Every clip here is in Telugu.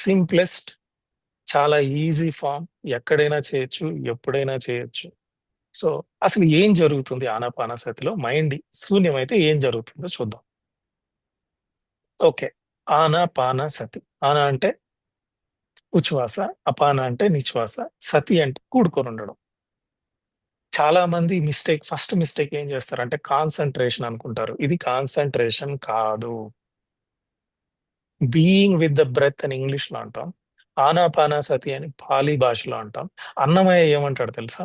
సింప్లెస్ట్, చాలా ఈజీ ఫార్మ్. ఎక్కడైనా చేయొచ్చు, ఎప్పుడైనా చేయొచ్చు. సో, అసలు ఏం జరుగుతుంది ఆనాపానసతిలో? మైండ్ శూన్యమైతే ఏం జరుగుతుందో చూద్దాం. ఓకే. ఆనాపానసతి. ఆన అంటే ఉచ్ఛ్వాస, అపాన అంటే నిశ్వాస, సతి అంటే కూడుకొనుండడం. చాలా మంది ఫస్ట్ మిస్టేక్ ఏం చేస్తారంటే కాన్సంట్రేషన్ అనుకుంటారు. ఇది కాన్సంట్రేషన్ కాదు. బీయింగ్ విత్ ద బ్రెత్ అని ఇంగ్లీష్‌లో అంటాం. ఆనాపానసతి అని పాలీ భాషలో అంటాం. అన్నమయ్య ఏమంటాడో తెలుసా?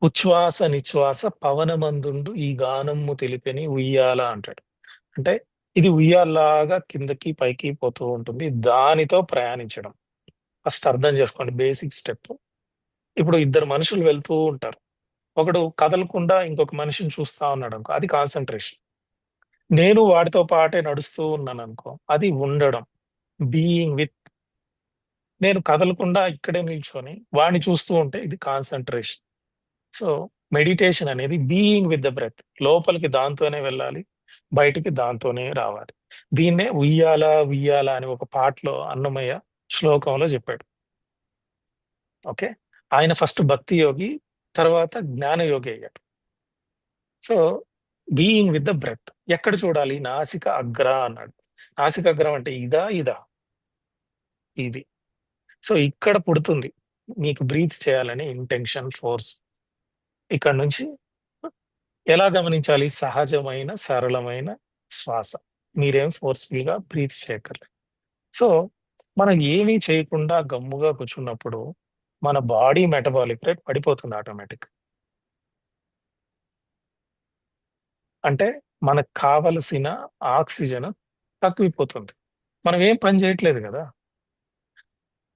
ఉచ్ఛ్వాస నిశ్వాస పవనమందుండు ఈ గానమ్ము తెలిపెని ఉయ్యాల అంటాడు. అంటే ఇది ఉయ్యాలలాగా కిందకి, పైకి పోతూ ఉంటుంది. దానితో ప్రయాణించడం. ఫస్ట్ అర్థం చేసుకోండి బేసిక్ స్టెప్. ఇప్పుడు ఇద్దరు మనుషులు వెళ్తూ ఉంటారు. ఒకడు కదలకుండా ఇంకొక మనిషిని చూస్తా ఉన్నాడనుకో, అది కాన్సంట్రేషన్. నేను వాడితో పాటే నడుస్తూ ఉన్నాననుకో, అది ఉండడం. Being with. నేను కదలకుండా ఇక్కడే నిల్చొని వాడిని చూస్తూ ఉంటే ఇది కాన్సంట్రేషన్. సో, మెడిటేషన్ అనేది బీయింగ్ విత్ ద బ్రెత్. లోపలికి దాంతోనే వెళ్ళాలి. బయటికి దాంతోనే రావాలి. దీన్నే ఉయ్యాల, ఉయ్యాల అని ఒక పాటలో అన్నమయ్య శ్లోకంలో చెప్పాడు. ఓకే. ఆయన ఫస్ట్ భక్తి యోగి, తర్వాత జ్ఞాన యోగి అయ్యాడు. So, being with the breath. ఎక్కడ చూడాలి? నాసిక అగ్ర అన్నాడు. నాసిక అగ్రం అంటే ఇదా? ఇదా? ఇది. సో, ఇక్కడ పుడుతుంది. నీకు బ్రీత్ చేయాలని ఇంటెన్షన్, ఫోర్స్. ఇక్కడి నుంచి ఎలా గమనించాలి? సహజమైన, సరళమైన శ్వాస. మీరేం ఫోర్స్‌ఫుల్‌గా బ్రీత్ చేయక్కర్లేదు. సో, మనం ఏమీ చేయకుండా గమ్ముగా కూర్చున్నప్పుడు, మన బాడీ మెటబాలిక్ రేట్ పడిపోతుంది ఆటోమేటిక్‌గా. అంటే మనకు కావలసిన ఆక్సిజన్ తక్కువైపోతుంది. మనం ఏం పని చేయట్లేదు గదా!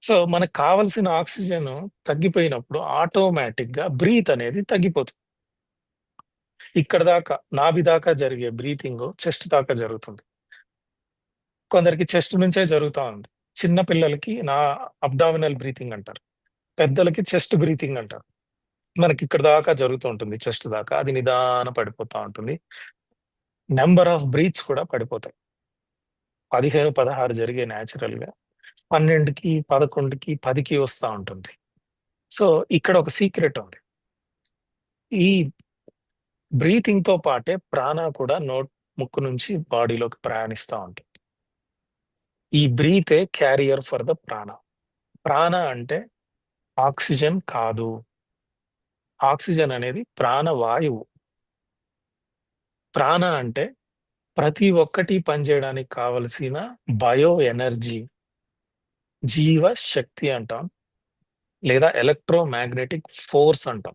సో, మనకు కావాల్సిన ఆక్సిజన్ తగ్గిపోయినప్పుడు ఆటోమేటిక్‌గా బ్రీత్ అనేది తగ్గిపోతుంది. ఇక్కడి దాకా నాభి దాకా జరిగే బ్రీతింగ్ చెస్ట్ దాకా జరుగుతుంది. కొందరికి చెస్ట్ నుంచే జరుగుతా ఉంది. చిన్న పిల్లలకి అబ్డామినల్ బ్రీతింగ్ అంటారు. పెద్దలకి చెస్ట్ బ్రీతింగ్ అంటారు. మనకి ఇక్కడి దాకా జరుగుతూ ఉంటుంది చెస్ట్ దాకా. అది నిదాన పడిపోతా ఉంటుంది. నంబర్ ఆఫ్ బ్రీత్స్ కూడా పడిపోతాయి. 15, 16 జరిగాయి నేచురల్‌గా. 12కి, 11కి, 10కి వస్తా ఉంటుంది. సో, ఇక్కడ ఒక సీక్రెట్ ఉంది. ఈ బ్రీతింగ్‌తో పాటే ప్రాణ కూడా ముక్కు నుంచి బాడీలోకి ప్రయాణిస్తా ఉంటుంది. ఈ బ్రీతే క్యారియర్ ఫర్ ద ప్రాణ. ప్రాణ అంటే ఆక్సిజన్ కాదు. ఆక్సిజన్ అనేది ప్రాణవాయువు. ప్రాణ అంటే ప్రతి ఒక్కటి పనిచేయడానికి కావలసిన బయో ఎనర్జీ, జీవ శక్తి అంటాం. లేదా ఎలక్ట్రోమాగ్నెటిక్ ఫోర్స్ అంటాం.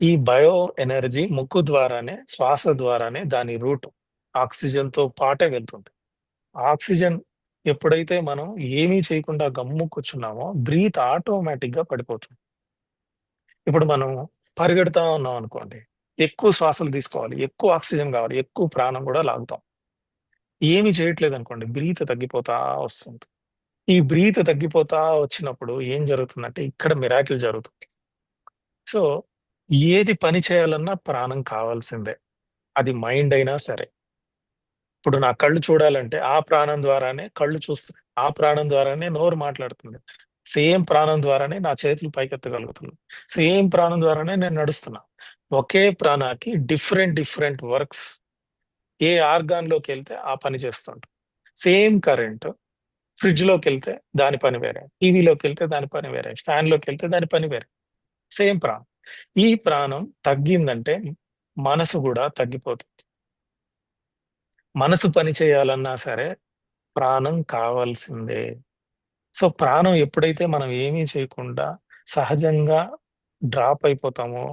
ఈ బయో ఎనర్జీ ముక్కు ద్వారానే, శ్వాస ద్వారానే దాని రూట్ ఆక్సిజన్‌తో పాటే వెళ్తుంది. ఆక్సిజన్ ఎప్పుడైతే మనం ఏమీ చేయకుండా గమ్ము కూర్చున్నామో బ్రీత్ ఆటోమేటిక్‌గా పడిపోతుంది. ఇప్పుడు మనం పరిగెడతా ఉన్నాం అనుకోండి. ఎక్కువ శ్వాసలు తీసుకోవాలి. ఎక్కువ ఆక్సిజన్ కావాలి. ఎక్కువ ప్రాణం కూడా లాగుతాం. ఏమి చేయట్లేదనుకోండి బ్రీత్ తగ్గిపోతా వస్తుంది. ఈ బ్రీత్ తగ్గిపోతా వచ్చినప్పుడు ఏం జరుగుతుందంటే ఇక్కడ మిరాకిల్ జరుగుతుంది. సో, ఏది పని చేయాలన్నా ప్రాణం కావాల్సిందే. అది మైండ్ అయినా సరే. ఇప్పుడు నా కళ్ళు చూడాలంటే ఆ ప్రాణం ద్వారానే కళ్ళు చూస్తున్నాయి. ఆ ప్రాణం ద్వారానే నోరు మాట్లాడుతుంది. సేమ్ ప్రాణం ద్వారానే నా చేతులు పైకెత్తగలుగుతున్నాను. సేమ్ ప్రాణం ద్వారానే నేను నడుస్తున్నా. ఒకే ప్రాణానికి డిఫరెంట్ డిఫరెంట్ వర్క్స్ ఏ ఆర్గాన్‌లోకెళ్తే ఆ పని చేస్తుంటది. సేమ్ కరెంట్ ఫ్రిడ్జ్‌లోకెళ్తే దాని పని వేరే. టీవీలోకెళ్తే దాని పని వేరే. ఫ్యాన్‌లోకెళ్తే దాని పని వేరే. సేమ్ ప్రాణం. ఈ ప్రాణం తగ్గిందంటే మనసు గూడా తగ్గిపోతుంది. మనసు పని చేయాలన్నా సరే ప్రాణం కావాల్సిందే. సో, ప్రాణం ఎప్పుడైతే మనం ఏమీ చేయకుండా సహజంగా డ్రాప్ అయిపోతామో,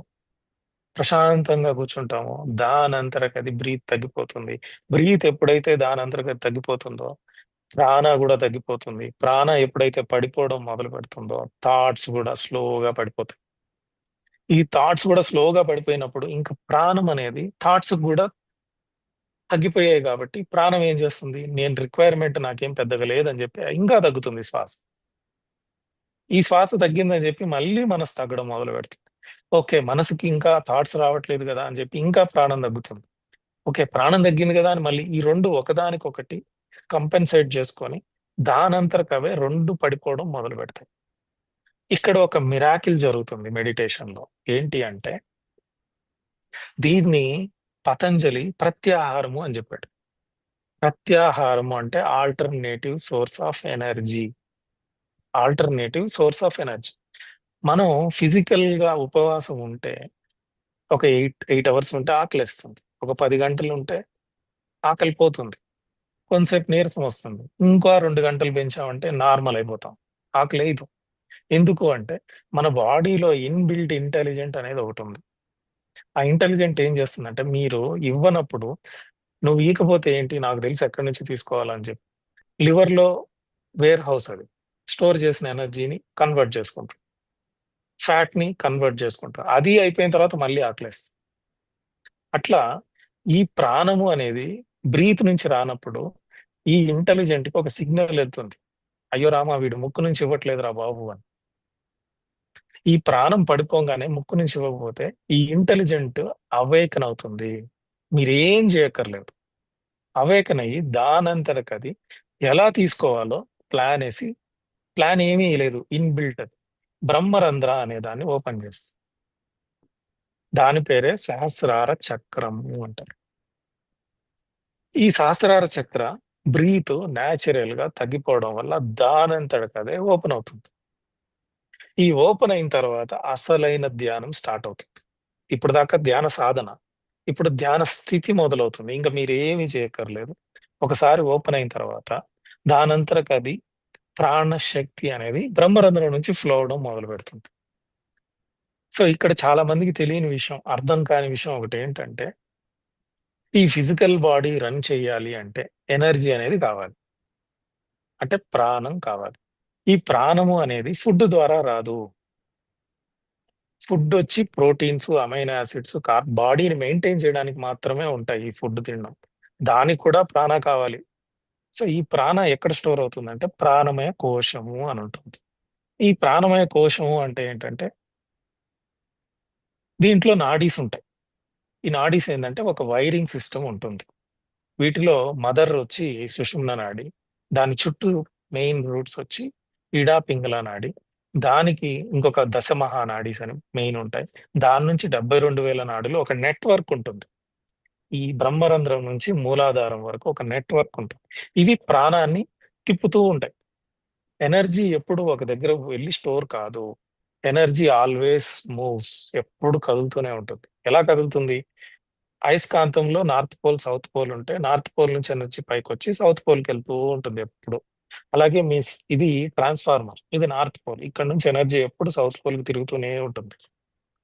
ప్రశాంతంగా కూర్చుంటామో, దానంతరకది బ్రీత్ తగ్గిపోతుంది. బ్రీత్ ఎప్పుడైతే దానంతరకది తగ్గిపోతుందో, ప్రాణ గూడా తగ్గిపోతుంది. ప్రాణ ఎప్పుడైతే పడిపోవడం మొదలుపెడుతుందో, థాట్స్ గూడా స్లోగా పడిపోతాయి. ఈ థాట్స్ గూడా స్లోగా పడిపోయినప్పుడు, ఇంక ప్రాణం అనేది థాట్స్‌కి గూడా తగ్గిపోయాయి గాబట్టి, ప్రాణం ఏం చేస్తుంది? నేను రిక్వైర్‌మెంట్ నాకేం పెద్దగా లేదని జెప్పి ఇంకా తగ్గుతుంది శ్వాస. ఈ శ్వాస తగ్గిందని జెప్పి మళ్ళీ మనసు తగ్గడం మొదలుపెడుతుంది. ఓకే. మనసుకి ఇంకా థాట్స్ రావట్లేదు గదా! అని జెప్పి ఇంకా ప్రాణం తగ్గుతుంది. ఓకే. ప్రాణం తగ్గింది గదా! అని మళ్ళీ ఈ 2 ఒకదానికొకటి కంపెన్సేట్ జేసుకొని దానంతరకు అవే 2 పడిపోవడం మొదలుపెడతాయి. ఇక్కడ ఒక మిరాకిల్ జరుగుతుంది మెడిటేషన్‌లో. ఏంటి అంటే, దీన్ని పతంజలి ప్రత్యాహారము అని జెప్పాడు. ప్రత్యాహారము అంటే alternative source of energy. Alternative source of energy. మనం ఫిజికల్‌గా ఉపవాసం ఉంటే ఒక 8 అవర్స్ ఉంటే ఆకలేస్తుంది. ఒక 10 గంటలుంటే ఆకలి పోతుంది. కొంతసేపు నీరసం వస్తుంది. ఇంకో 2 గంటలు పెంచామంటే నార్మల్ అయిపోతాం. ఆకలేయదు. ఎందుకు అంటే మన బాడీలో ఇన్‌బిల్ట్ ఇంటెలిజెంట్ అనేది ఒకటుంది. ఆ ఇంటెలిజెంట్ ఏం చేస్తుందంటే మీరు ఇవ్వనప్పుడు నువ్వు ఇయకపోతే ఏంటి నాకు తెలుసు ఎక్కడి నుంచి తీసుకోవాలని చెప్పి. లివర్‌లో వేర్ హౌస్ అది. స్టోర్ చేసిన ఎనర్జీని కన్వర్ట్ చేసుకుంటది. ఫ్యాట్‌ని కన్వర్ట్ చేసుకుంటది. అది అయిపోయిన తర్వాత మళ్ళీ ఆకలేస్తది. అట్లా ఈ ప్రాణము అనేది బ్రీత్ నుంచి రానప్పుడు ఈ ఇంటెలిజెంట్‌కి ఒక సిగ్నల్ ఎళ్తుంది. అయ్యో రామా! వీడు ముక్కు నుంచి ఇవ్వట్లేదురా బాబు అని. ఈ ప్రాణం పడిపోంగానే ముక్కు నుంచి ఇవ్వకపోతే ఈ ఇంటెలిజెంట్ అవేకెన్ అవుతుంది. మీరేం చేయక్కర్లేదు. అవేకెన్ అయ్యి దానంతటకది ఎలా తీసుకోవాలో ప్లానేసి ప్లాన్ ఏమీ లేదు. ఇన్‌బిల్ట్ అది. బ్రహ్మరంధ్ర అనే దాన్ని ఓపెన్ చేస్తది. దాని పేరే సహస్రార చక్రము అంటారు. ఈ సహస్రార చక్ర బ్రీత్ న్యాచురల్‌గా తగ్గిపోవడం వల్ల దానంతటకదే ఓపెన్ అవుతుంది. ఈ ఓపెన్ అయిన తర్వాత అసలైన ధ్యానం స్టార్ట్ అవుతుంది. ఇప్పటిదాకా ధ్యాన సాధన. ఇప్పుడు ధ్యాన స్థితి మొదలవుతుంది. ఇంక మీరేమి చేయక్కర్లేదు. ఒకసారి ఓపెన్ అయిన తర్వాత దానంతరకది ప్రాణశక్తి అనేది బ్రహ్మరంధ్రం నుంచి ఫ్లో అవ్వడం మొదలుపెడుతుంది. సో, ఇక్కడ చాలా మందికి తెలియని విషయం, అర్థం కాని విషయం ఒకటేంటంటే, ఈ ఫిజికల్ బాడీ రన్ చేయాలి అంటే ఎనర్జీ అనేది కావాలి. అంటే ప్రాణం కావాలి. ఈ ప్రాణము అనేది ఫుడ్ ద్వారా రాదు. ఫుడ్డొచ్చి ప్రోటీన్స్, అమైనో యాసిడ్స్ బాడీని మెయింటైన్ చేయడానికి మాత్రమే ఉంటాయి ఈ ఫుడ్ తినడం. దానికి కూడా ప్రాణ కావాలి. సో, ఈ ప్రాణ ఎక్కడ స్టోర్ అవుతుందంటే ప్రాణమయ కోశము అని ఉంటుంది. ఈ ప్రాణమయ కోశము అంటే ఏంటంటే దీంట్లో నాడీస్ ఉంటాయి. ఈ నాడీస్ ఏందంటే ఒక వైరింగ్ సిస్టమ్ ఉంటుంది. వీటిలో మదర్ వచ్చి సుషుమ్న నాడి. దాని చుట్టూ మెయిన్ రూట్స్ వచ్చి ఇడా, పింగళ నాడి. దానికి ఇంకొక దశ మహానాడీస్ అని మెయిన్ ఉంటాయి. దాని నుంచి 72,000 నాడులు ఒక నెట్‌వర్క్ ఉంటుంది. ఈ బ్రహ్మరంధ్రం నుంచి మూలాధారం వరకు ఒక నెట్‌వర్క్ ఉంటుంది. ఇవి ప్రాణాన్ని తిప్పుతూ ఉంటాయి. ఎనర్జీ ఎప్పుడు ఒక దగ్గర వెళ్లి స్టోర్ కాదు. Energy always moves. ఎప్పుడు కదులుతూనే ఉంటుంది. ఎలా కదులుతుంది? అయస్కాంతంలో నార్త్ పోల్, సౌత్ పోల్ ఉంటే నార్త్ పోల్ నుంచి ఎనర్జీ పైకొచ్చి సౌత్ పోల్‌కెళ్తూ ఉంటుంది ఎప్పుడు. అలాగే ఇది ట్రాన్స్‌ఫార్మర్. ఇది నార్త్ పోల్. ఇక్కడ నుంచి ఎనర్జీ ఎప్పుడు సౌత్ పోల్‌కి తిరుగుతూనే ఉంటుంది.